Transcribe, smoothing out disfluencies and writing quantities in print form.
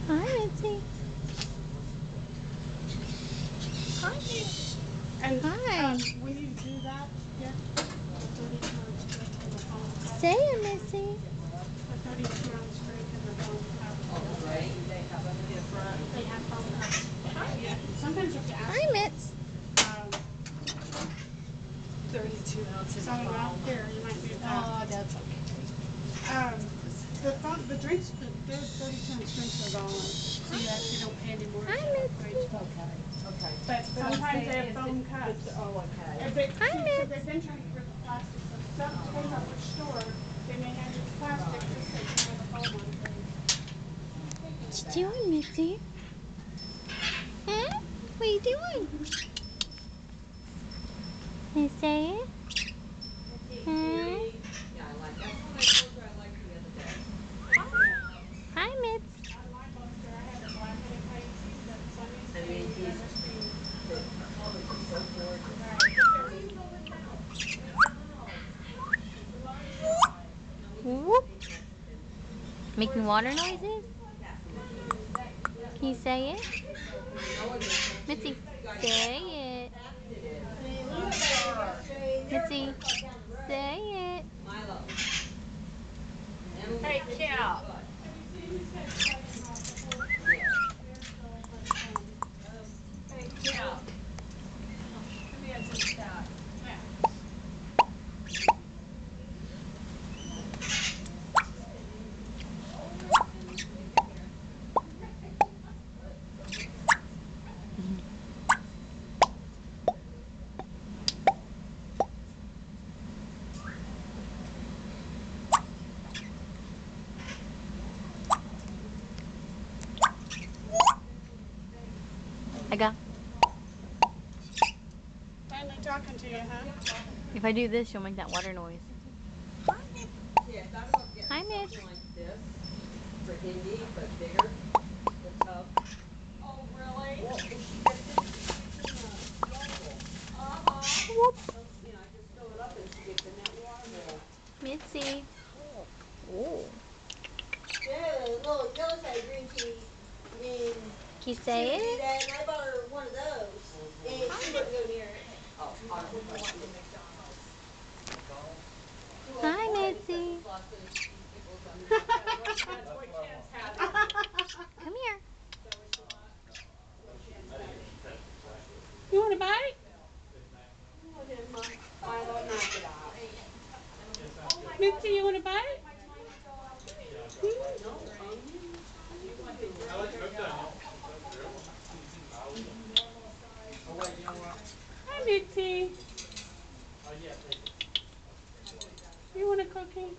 Hi, Mitzi. Hi, Mitzi. And Hi. when you do that, here, the 32-ounce drink in the foam cup. Say it, Missy. The 32-ounce drink in the foam cup. They have foam cups. Yeah. Sometimes you have to ask Hi, for Mitz. them. 32 ounces So of out foam. there, you might need that. Oh, that's okay. The drinks, they're 32-ounce drinks are $1, so you actually don't pay any more. Hi, Mitzi. Okay. Okay. But sometimes they have foam cups. Oh, okay. See, Hi, so Mitz. they've been trying to get rid of the plastic, so some, depends on which store, they may have this plastic just so you can have a foam on things. What you doing, Mitzi? Hmm? What you doing? You say it? Hmm? Yeah, I like that's what I told you I liked the other day. Hi, Mitz. On my poster, I have a black-headed coyote, the funniest I thing mean, you've ever seen. the colors are so gorgeous. Right. But Why are there's, you going out? McDonald's. Come on inside. No, we just Whoop. ate Mexican. Making water noises? Yeah. Can you say it? No one is. Mitzi, You guys say it. Mitzi, say it. Milo. Emily, hey, Cal. butt. Have you seen these guys fighting off the horse? Yeah. They're so much fun. Hey, Cal. Come here and sit down. Yeah. I got. Finally talking to you, huh? If I do this, you'll make that water noise. Yeah, I thought about getting Hi, Mitch. something like this for Indy, but bigger. The tub. Oh, really? Well, if she gets in, she's using the local. Uh-huh. Whoop. So, you know, I just fill it up and she gets in that water bowl. Mitzi. Oh. Yeah, little yellow side green tea. And Can you she say would do it? that, and I bought her one of those. And she wouldn't go near it. Oh, on the Hi, Mitzi. sauce and cheese pickles on the That's what kids have. Come here. You want a bite? Oh, then Milo knocked it off. Mitzi, you want a bite? No onions? Hi, Mitzi. You want a cookie?